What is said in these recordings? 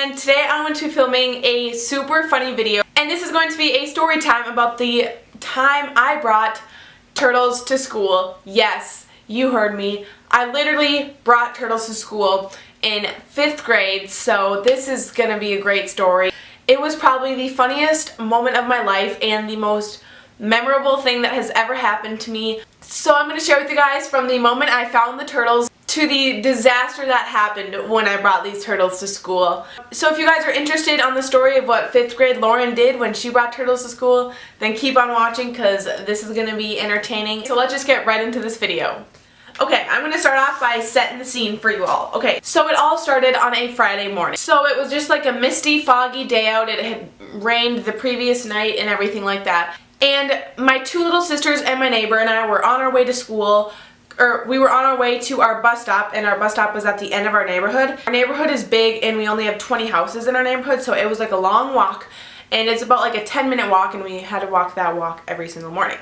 and today I'm going to be filming a super funny video, and this is going to be a story time about the time I brought turtles to school. Yes, you heard me. I literally brought turtles to school in 5th grade, so this is going to be a great story. It was probably the funniest moment of my life and the most memorable thing that has ever happened to me. So I'm going to share with you guys from the moment I found the turtles to the disaster that happened when I brought these turtles to school. So if you guys are interested on the story of what 5th grade Lauren did when she brought turtles to school, then keep on watching because this is going to be entertaining. So let's just get right into this video. Okay, I'm going to start off by setting the scene for you all. Okay, so it all started on a Friday morning. So it was just like a misty, foggy day out. It had rained the previous night and everything like that. And my two little sisters and my neighbor and I were on our way to school. We were on our way to our bus stop, and our bus stop was at the end of our neighborhood. Our neighborhood is big and we only have 20 houses in our neighborhood, so it was like a long walk, and it's about like a 10-minute walk, and we had to walk that walk every single morning.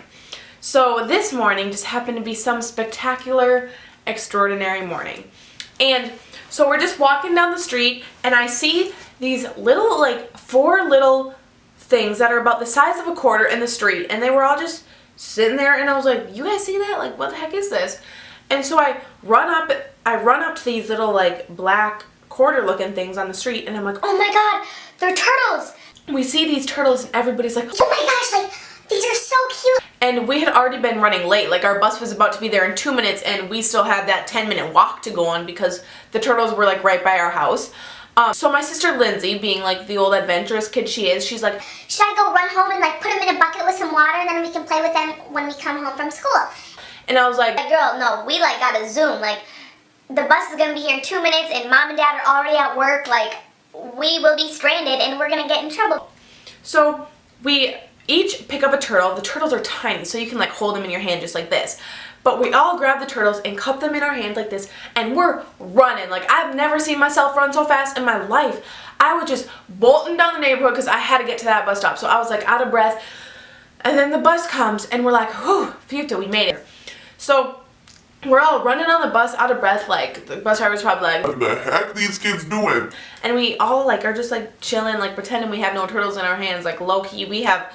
So this morning just happened to be some spectacular, extraordinary morning. And so we're just walking down the street and I see these little, like 4 little things that are about the size of a quarter in the street, and they were all just sitting there, and I was like, you guys see that? Like, what the heck is this? And so I run up to these little like black quarter looking things on the street, and I'm like, oh my god, they're turtles! We see these turtles and everybody's like, oh my gosh, like, these are so cute! And we had already been running late, like our bus was about to be there in 2 minutes, and we still had that 10-minute walk to go on because the turtles were like right by our house. So my sister Lindsay, being like the old adventurous kid she is, she's like, should I go run home and like put them in a bucket with some water and then we can play with them when we come home from school? And I was like, girl, no, we like gotta zoom. Like, the bus is gonna be here in 2 minutes and mom and dad are already at work. Like, we will be stranded and we're gonna get in trouble. So we each pick up a turtle. The turtles are tiny, so you can like hold them in your hand just like this. But we all grab the turtles and cup them in our hand like this, and we're running. Like, I've never seen myself run so fast in my life. I was just bolting down the neighborhood because I had to get to that bus stop. So I was like out of breath. And then the bus comes and we're like, whew, phew, we made it. So we're all running on the bus out of breath, like the bus driver's probably like, what the heck these kids doing? And we all like are just like chilling, like pretending we have no turtles in our hands, like low key we have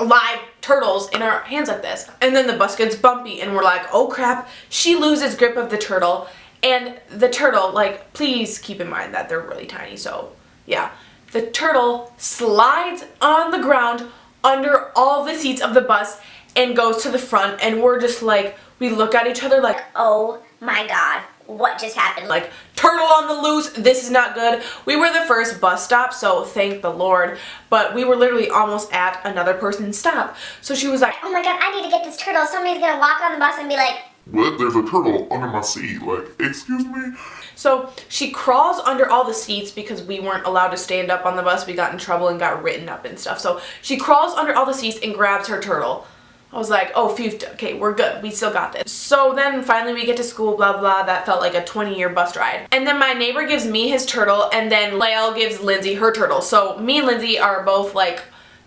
live turtles in our hands like this. And then the bus gets bumpy and we're like, oh crap, she loses grip of the turtle, and the turtle, like, please keep in mind that they're really tiny, so yeah, the turtle slides on the ground under all the seats of the bus and goes to the front, and we're just like, we look at each other like, oh my god, what just happened? Like, turtle on the loose, this is not good. We were the first bus stop, so thank the Lord, but we were literally almost at another person's stop. So she was like, oh my god, I need to get this turtle. Somebody's gonna walk on the bus and be like, what? There's a turtle under my seat. Like, excuse me? So she crawls under all the seats because we weren't allowed to stand up on the bus. We got in trouble and got written up and stuff. So she crawls under all the seats and grabs her turtle. I was like, oh, phew, okay, we're good. We still got this. So then finally we get to school, blah, blah. That felt like a 20-year bus ride. And then my neighbor gives me his turtle, and then Lael gives Lindsay her turtle. So me and Lindsay are both like,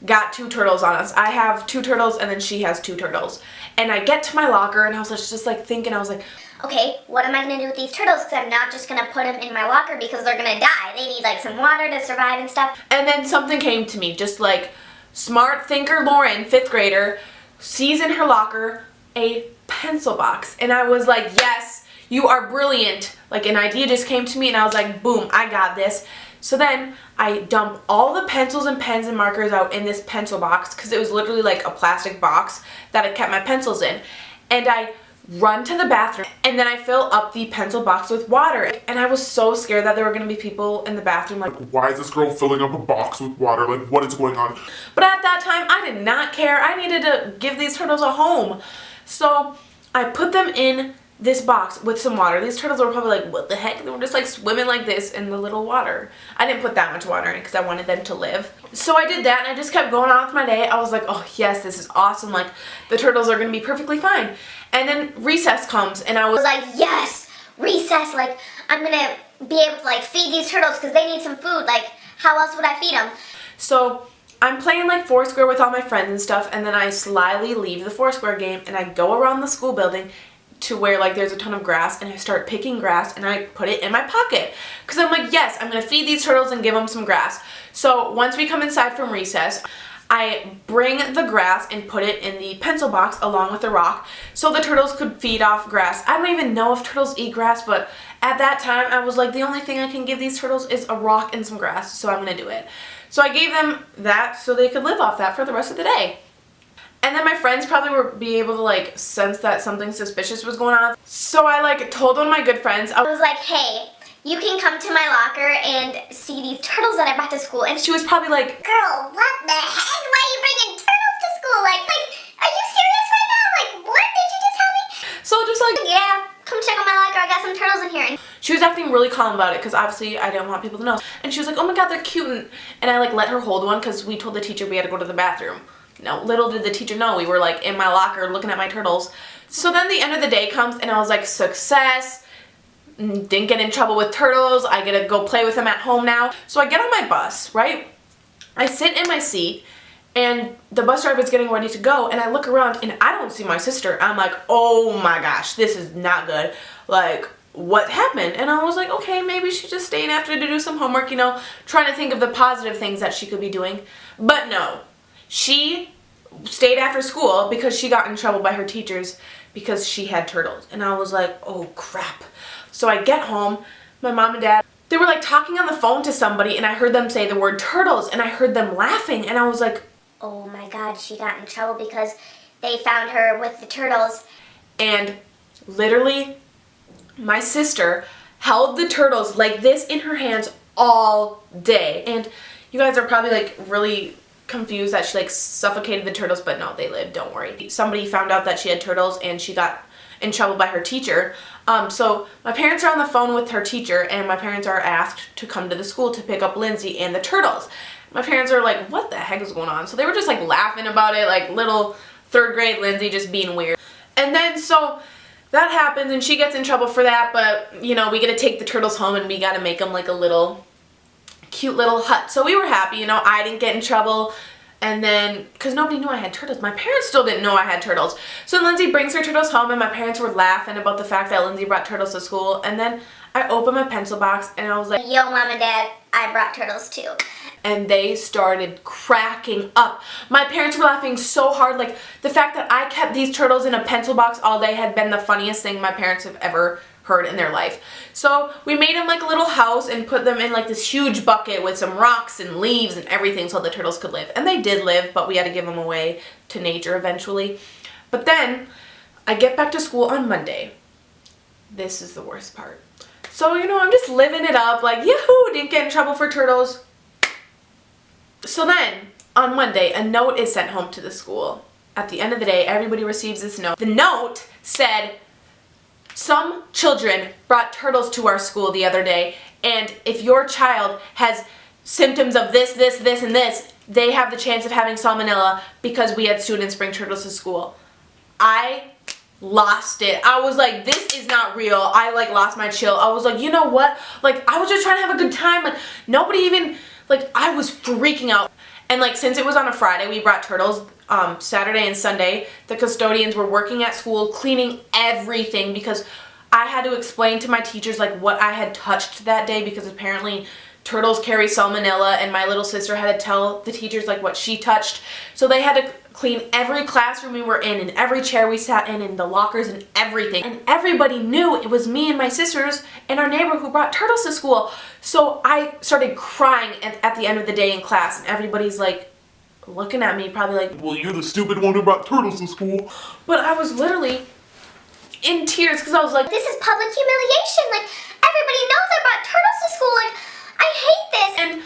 got 2 turtles on us. I have 2 turtles, and then she has 2 turtles. And I get to my locker, and I was just like thinking, I was like, okay, what am I going to do with these turtles? Because I'm not just going to put them in my locker because they're going to die. They need like some water to survive and stuff. And then something came to me, just like smart thinker Lauren, 5th grader, sees in her locker a pencil box. And I was like, yes, you are brilliant. Like, an idea just came to me, and I was like, boom, I got this. So then I dump all the pencils and pens and markers out in this pencil box, because it was literally like a plastic box that I kept my pencils in. And I run to the bathroom, and then I fill up the pencil box with water. And I was so scared that there were going to be people in the bathroom like, why is this girl filling up a box with water? Like, what is going on? But at that time, I did not care. I needed to give these turtles a home. So I put them in this box with some water. These turtles were probably like, what the heck? They were just like swimming like this in the little water. I didn't put that much water in it because I wanted them to live. So I did that, and I just kept going on with my day. I was like, oh yes, this is awesome. Like, the turtles are going to be perfectly fine. And then recess comes, and I was like, yes, recess. Like, I'm going to be able to like feed these turtles because they need some food. Like, how else would I feed them? So I'm playing like Foursquare with all my friends and stuff, and then I slyly leave the Foursquare game and I go around the school building to where like there's a ton of grass, and I start picking grass and I put it in my pocket because I'm like, yes, I'm gonna feed these turtles and give them some grass. So once we come inside from recess, I bring the grass and put it in the pencil box along with the rock so the turtles could feed off grass. I don't even know if turtles eat grass, but at that time I was like, the only thing I can give these turtles is a rock and some grass, so I'm gonna do it. So I gave them that so they could live off that for the rest of the day. And then my friends probably would be able to like sense that something suspicious was going on. So I like told one of my good friends. I was like, hey, you can come to my locker and see these turtles that I brought to school. And she was probably like, girl, what the heck? Why are you bringing turtles to school? Like, are you serious right now? Like, what did you just tell me? So just like, yeah, come check out my locker. I got some turtles in here. And she was acting really calm about it because obviously I didn't want people to know. And she was like, oh my god, they're cute. And I like let her hold one because we told the teacher we had to go to the bathroom. No, little did the teacher know we were like in my locker looking at my turtles. So then the end of the day comes and I was like, success. Didn't get in trouble with turtles. I get to go play with them at home now. So I get on my bus, right? I sit in my seat and the bus driver is getting ready to go and I look around and I don't see my sister. I'm like, oh my gosh, this is not good. Like, what happened? And I was like, okay, maybe she's just staying after to do some homework, you know, trying to think of the positive things that she could be doing. But no, she stayed after school because she got in trouble by her teachers because she had turtles. And I was like, oh crap. So I get home, my mom and dad, they were like talking on the phone to somebody and I heard them say the word turtles and I heard them laughing and I was like, oh my god, she got in trouble because they found her with the turtles. And literally, my sister held the turtles like this in her hands all day. And you guys are probably like really confused that she like suffocated the turtles, but no, they lived, don't worry. Somebody found out that she had turtles and she got in trouble by her teacher. So my parents are on the phone with her teacher and my parents are asked to come to the school to pick up Lindsay and the turtles. My parents are like, what the heck is going on? So they were just like laughing about it, like little 3rd grade Lindsay just being weird. And then so that happens and she gets in trouble for that, but you know, we get to take the turtles home and we got to make them like a little cute little hut. So we were happy, you know, I didn't get in trouble. And then, because nobody knew I had turtles, my parents still didn't know I had turtles. So Lindsay brings her turtles home and my parents were laughing about the fact that Lindsay brought turtles to school. And then I opened my pencil box and I was like, yo, mom and dad, I brought turtles too. And they started cracking up. My parents were laughing so hard. Like the fact that I kept these turtles in a pencil box all day had been the funniest thing my parents have ever heard in their life. So we made them like a little house and put them in like this huge bucket with some rocks and leaves and everything so the turtles could live. And they did live, but we had to give them away to nature eventually. But then I get back to school on Monday. This is the worst part. So, you know, I'm just living it up like, yahoo, didn't get in trouble for turtles. So then on Monday, a note is sent home to the school. At the end of the day, everybody receives this note. The note said, some children brought turtles to our school the other day, and if your child has symptoms of this, this, this, and this, they have the chance of having salmonella because we had students bring turtles to school. I lost it. I was like, this is not real. I like lost my chill. I was like, you know what? Like, I was just trying to have a good time. Like, nobody even, like, I was freaking out. And like, since it was on a Friday, we brought turtles. Saturday and Sunday, the custodians were working at school cleaning everything because I had to explain to my teachers like what I had touched that day because apparently turtles carry salmonella and my little sister had to tell the teachers like what she touched. So they had to clean every classroom we were in and every chair we sat in and the lockers and everything. And everybody knew it was me and my sisters and our neighbor who brought turtles to school. So I started crying at the end of the day in class and everybody's like looking at me probably like, well, you're the stupid one who brought turtles to school. But I was literally in tears because I was like, this is public humiliation. Like, everybody knows I brought turtles to school. Like, I hate this. And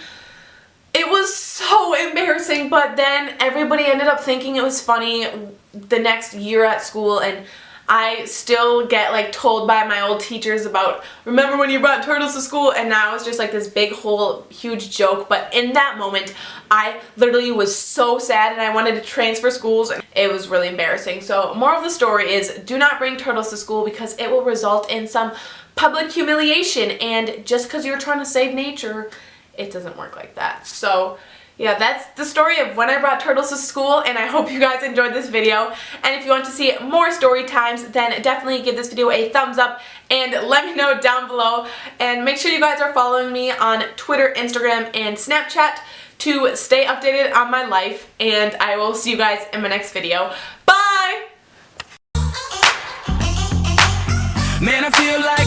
it was so embarrassing, but then everybody ended up thinking it was funny the next year at school, and I still get like told by my old teachers about, remember when you brought turtles to school? And now it's just like this big whole huge joke. But in that moment, I literally was so sad and I wanted to transfer schools and it was really embarrassing. So moral of the story is do not bring turtles to school because it will result in some public humiliation, and just because you're trying to save nature, it doesn't work like that. So yeah, that's the story of when I brought turtles to school, and I hope you guys enjoyed this video. And if you want to see more story times, then definitely give this video a thumbs up and let me know down below. And make sure you guys are following me on Twitter, Instagram, and Snapchat to stay updated on my life. And I will see you guys in my next video. Bye! Man, I feel like